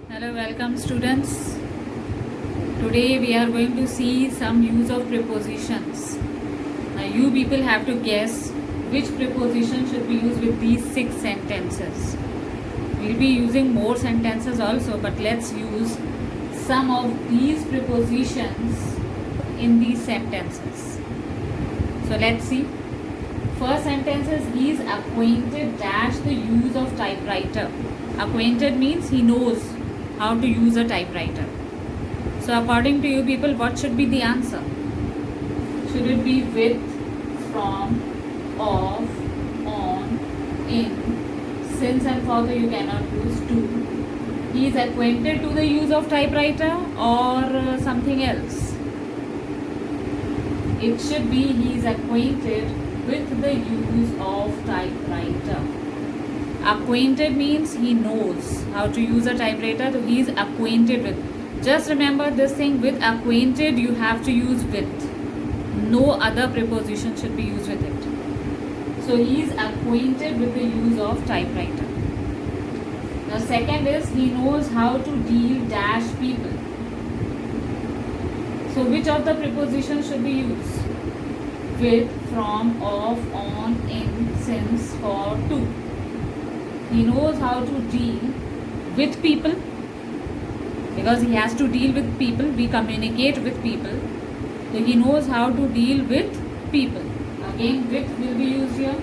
Hello, welcome students. Today we are going to see some use of prepositions. Now you people have to guess which preposition should be used with these 6 sentences. We'll be using more sentences also, but let's use some of these prepositions in these sentences. So let's see. First sentence is he is acquainted dash the use of typewriter. Acquainted means he knows how to use a typewriter. So according to you people, what should be the answer? Should it be with, from, of, on, in? Since and for the you cannot use to. He is acquainted to the use of typewriter or something else? It should be he is acquainted with the use of typewriter. Acquainted means he knows how to use a typewriter, so he is acquainted with. Just remember this thing, with acquainted you have to use with. No other preposition should be used with it. So he is acquainted with the use of typewriter. Now second is he knows how to deal dash people. So which of the prepositions should be used? With, from, of, on, in, since, for, to. He knows how to deal with people because he has to deal with people. We communicate with people. So he knows how to deal with people. Again, with will be used here.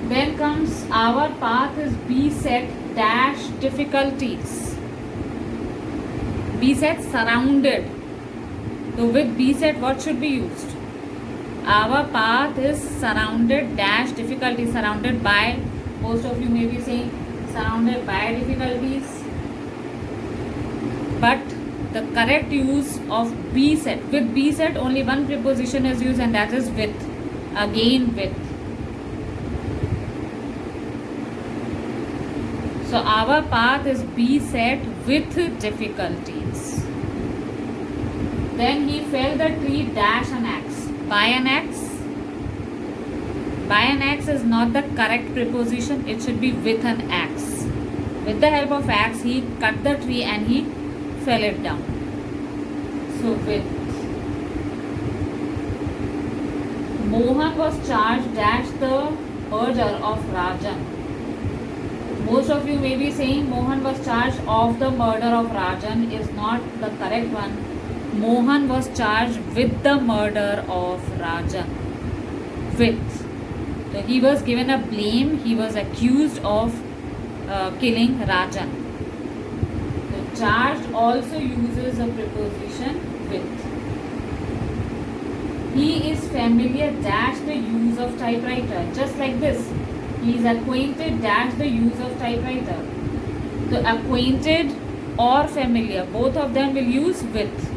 Then comes our path is beset dash difficulties. Beset, surrounded. So with beset, what should be used? Our path is surrounded dash difficulties. Surrounded by, most of you may be saying surrounded by difficulties. But the correct use of beset, with beset only one preposition is used and that is with. Again with. So our path is beset with difficulties. Then he fell the tree dash an axe. By an axe. By an axe is not the correct preposition. It should be with an axe. With the help of axe, he cut the tree and he fell it down. So with. Mohan was charged dash the murder of Rajan. Most of you may be saying Mohan was charged of the murder of Rajan is not the correct one. Mohan was charged with the murder of Rajan. With. So he was given a blame. He was accused of killing Rajan. The charged also uses a preposition with. He is familiar dash the use of typewriter. Just like this. He is acquainted dash the use of typewriter. So acquainted or familiar, both of them will use with.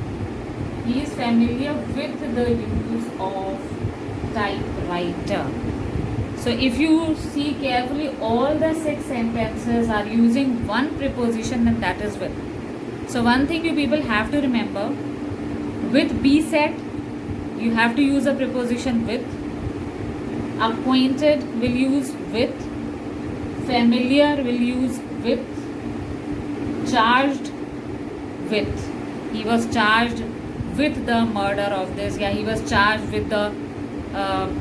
He is familiar with the use of typewriter. So if you see carefully, all the 6 sentences are using one preposition and that is with. So one thing you people have to remember, with beset, you have to use a preposition with. Acquainted will use with. Familiar will use with. Charged with. He was charged with the murder of this. Yeah, he was charged with the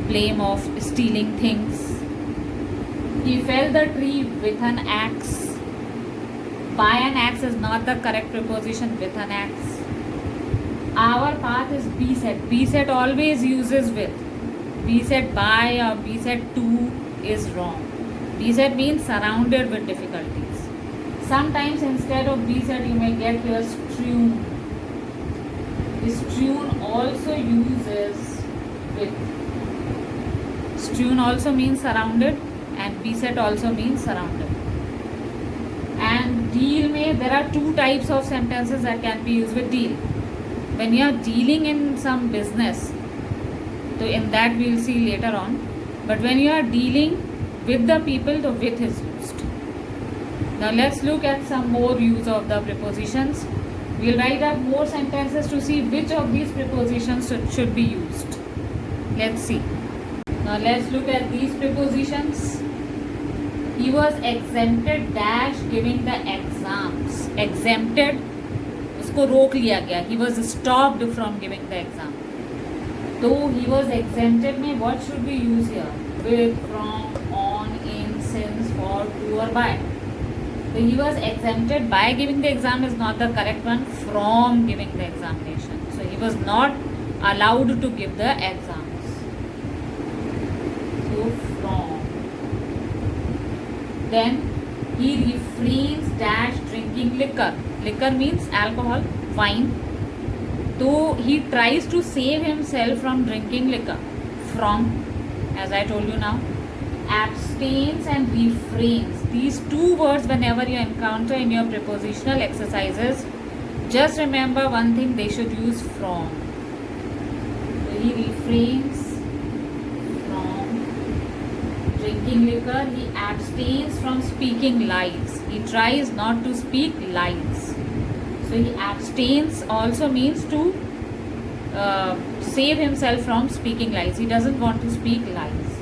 blame of stealing things. He fell the tree with an axe. By an axe is not the correct preposition. With an axe. Our path is beset. Beset always uses with. Beset by or beset to is wrong. Beset means surrounded with difficulties. Sometimes instead of beset you may get here strewn. Strewn also uses with. Strewn also means surrounded and beset also means surrounded. And deal mein, there are 2 types of sentences that can be used with deal. When you are dealing in some business, so in that we will see later on. But when you are dealing with the people, the with is used. Now let's look at some more use of the prepositions. We will write up more sentences to see which of these prepositions should be used. Let's see. Now let's look at these prepositions. He was exempted dash giving the exams. Exempted, उसको रोक लिया गया. He was stopped from giving the exam. तो he was exempted में what should we use here? With, from, on, in, since, for, to or by. So he was exempted by giving the exam is not the correct one. From giving the examination. So he was not allowed to give the exams. So from. Then he refrains dash drinking liquor. Liquor means alcohol, wine. So he tries to save himself from drinking liquor. From, as I told you now. Abstains and refrains. These two words whenever you encounter in your prepositional exercises, just remember one thing, they should use from. So he refrains from drinking liquor. He abstains from speaking lies. He tries not to speak lies. So he abstains also means to save himself from speaking lies. He doesn't want to speak lies.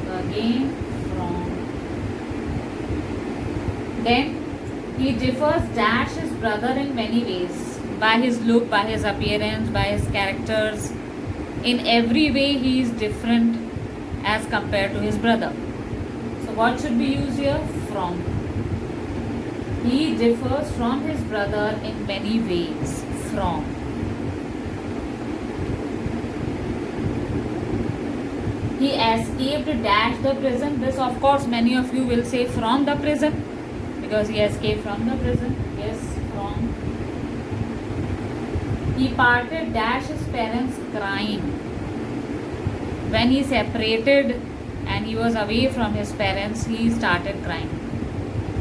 So again from. Then he differs dash his brother in many ways. By his look, by his appearance, by his characters. In every way he is different as compared to his brother. So what should be used here? From. He differs from his brother in many ways. From. He escaped dash the prison. This of course many of you will say from the prison, because he escaped from the prison. Yes, from. He parted dash his parents crying. When he separated and he was away from his parents, he started crying.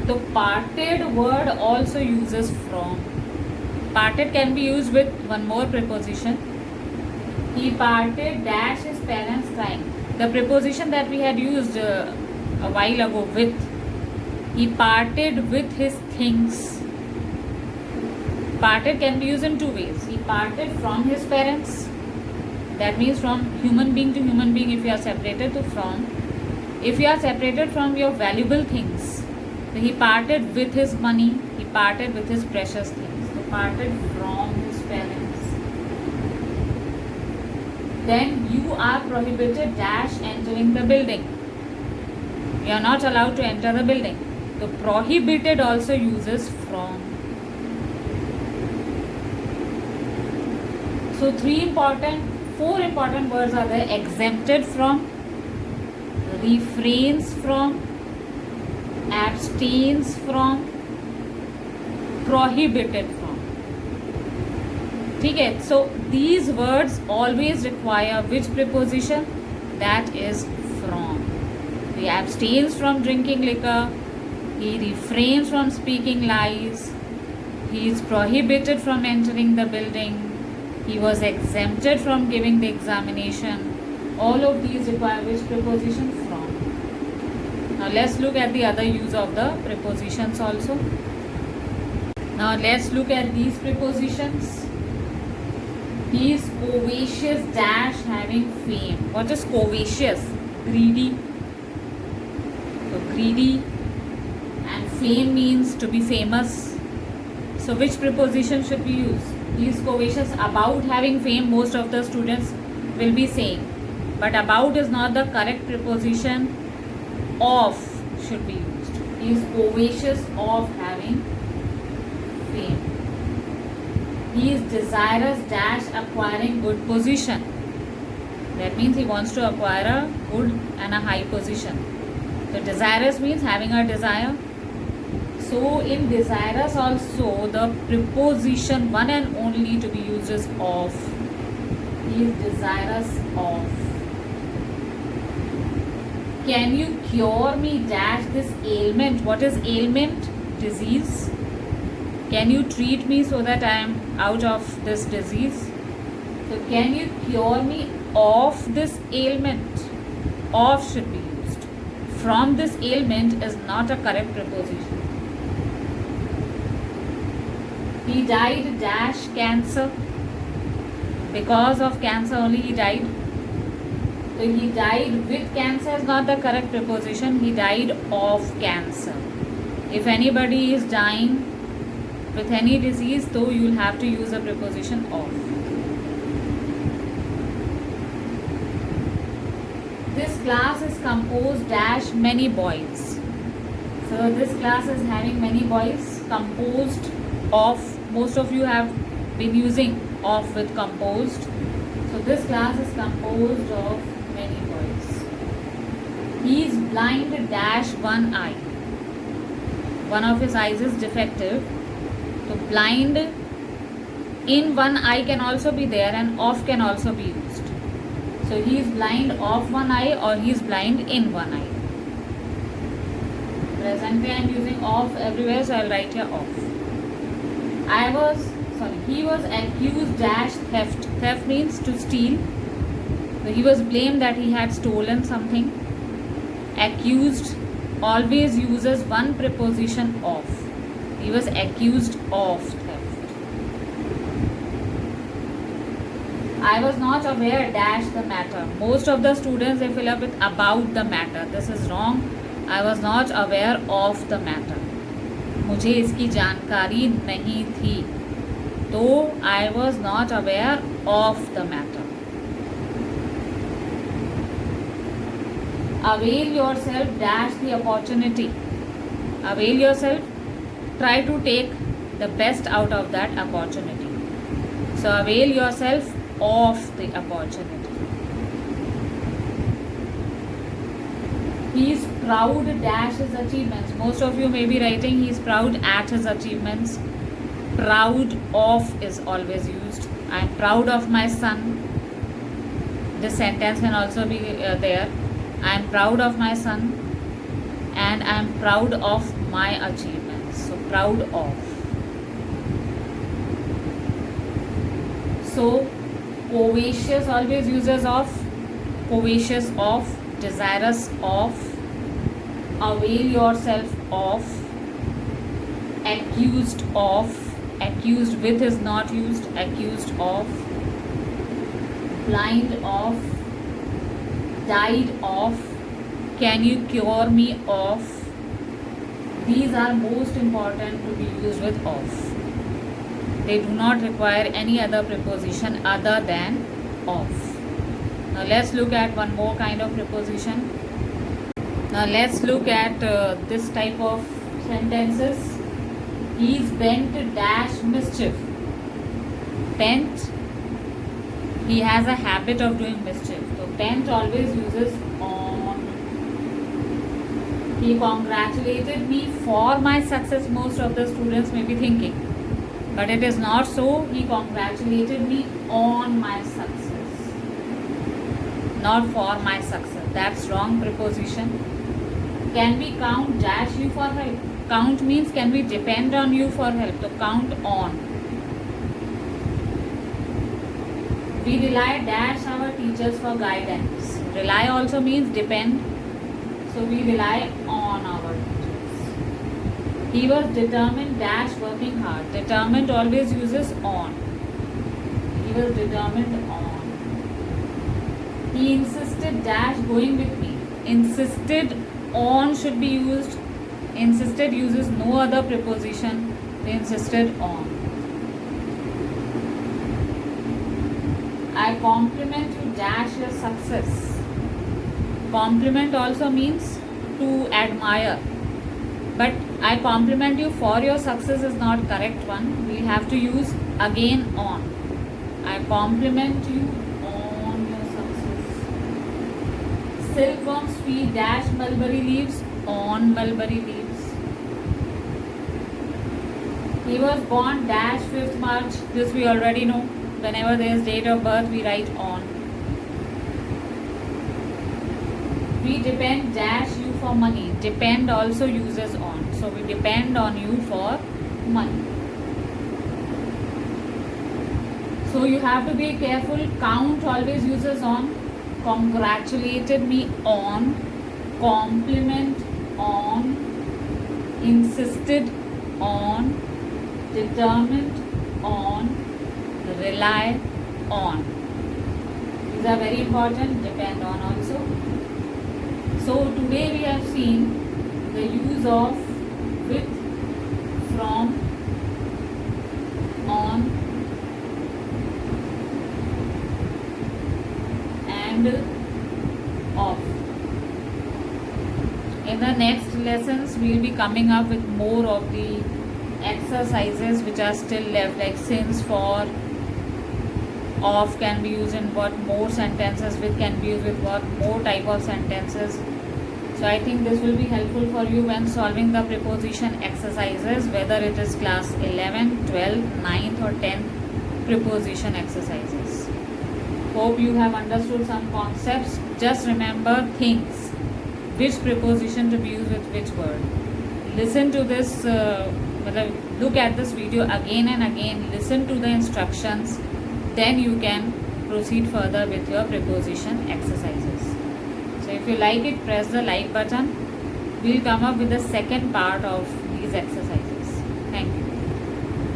The parted word also uses from. Parted can be used with one more preposition. He parted dash his parents crying. The preposition that we had used a while ago, with. He parted with his things. Parted can be used in two ways. He parted from his parents. That means from human being to human being if you are separated, to from. If you are separated from your valuable things, so he parted with his money, he parted with his precious things. So parted from his parents. Then you are prohibited dash entering the building. You are not allowed to enter the building. So prohibited also uses from. So four important words are there: exempted from, refrains from, abstains from, prohibited from. ठीक है, so these words always require which preposition? That is from. He abstains from drinking liquor. He refrains from speaking lies. He is prohibited from entering the building. He was exempted from giving the examination. All of these require which preposition? From. Now let's look at the other use of the prepositions also. Now let's look at these prepositions. He is covetous dash having fame. What is covetous? Greedy. So greedy, and fame means to be famous. So which preposition should we use? He is covetous about having fame, most of the students will be saying. But about is not the correct preposition. Of should be used. He is covetous of having fame. He is desirous dash acquiring good position. That means he wants to acquire a good and a high position. So desirous means having a desire. So in desirous also the preposition one and only to be used is of. He is desirous of. Can you cure me dash this ailment? What is ailment? Disease. Can you treat me so that I am out of this disease? So can you cure me of this ailment? Of should be used. From this ailment is not a correct preposition. He died dash cancer. Because of cancer only he died. So he died with cancer is not the correct preposition. He died of cancer. If anybody is dying with any disease, so you will have to use a preposition of. This class is composed dash many boys. So this class is having many boys. Composed of. Most of you have been using of with composed. So this class is composed of many boys. He is blind dash one eye. One of his eyes is defective. So blind in one eye can also be there and of can also be used. So he is blind of one eye or he is blind in one eye. Presently I am using of everywhere, so I will write here of. He was accused dash theft. Theft means to steal. So he was blamed that he had stolen something. Accused always uses one preposition of. He was accused of theft. I was not aware dash the matter. Most of the students they fill up with about the matter. This is wrong. I was not aware of the matter. मुझे इसकी जानकारी नहीं थी. तो I was not aware of the matter. Avail yourself dash the opportunity. Avail yourself. Try to take the best out of that opportunity. So avail yourself of the opportunity. He is proud dash his achievements. Most of you may be writing he is proud at his achievements. Proud of is always used. I am proud of my son. This sentence can also be there. I am proud of my son and I am proud of my achievements. So proud of. So covetous always uses of. Covetous of. Desirous of. Avail yourself of. Accused of. Accused with is not used. Accused of. Blind of. Died of. Can you cure me of? These are most important to be used with of. They do not require any other preposition other than of. Now let's look at one more kind of preposition. Now let's look at this type of sentences. He is bent dash mischief. Bent. He has a habit of doing mischief. So bent always uses on. He congratulated me for my success. Most of the students may be thinking. But it is not so. He congratulated me on my success. Not for my success. That's wrong preposition. Can we count dash you for help? Count means can we depend on you for help? So count on. We rely dash our teachers for guidance. Rely also means depend. So we rely on our teachers. He was determined dash working hard. Determined always uses on. He was determined on. He insisted dash going with me. Insisted on should be used. Insisted uses no other preposition. They insisted on. I compliment you dash your success. Compliment also means to admire. But I compliment you for your success is not correct one. We have to use again on. I compliment you on your success. Silkworms feed dash mulberry leaves on mulberry leaves. He was born dash 5th March. This we already know. Whenever there is date of birth, we write on. We depend dash you for money. Depend also uses on. So we depend on you for money. So you have to be careful. Count always uses on. Congratulated me on. Compliment on. Insisted on. Determined on. Rely on. These are very important, depend on also. So today we have seen the use of with, from, on and off. In the next lessons we will be coming up with more of the exercises which are still left, like since, for, of can be used in what more sentences, with can be used with what more type of sentences. So I think this will be helpful for you when solving the preposition exercises, whether it is class 11, 12, 9th or 10th preposition exercises. Hope you have understood some concepts. Just remember things, which preposition to be used with which word. Listen to this, look at this video again and again, listen to the instructions, then you can proceed further with your preposition exercises. So if you like it, press the like button. We'll come up with the second part of these exercises.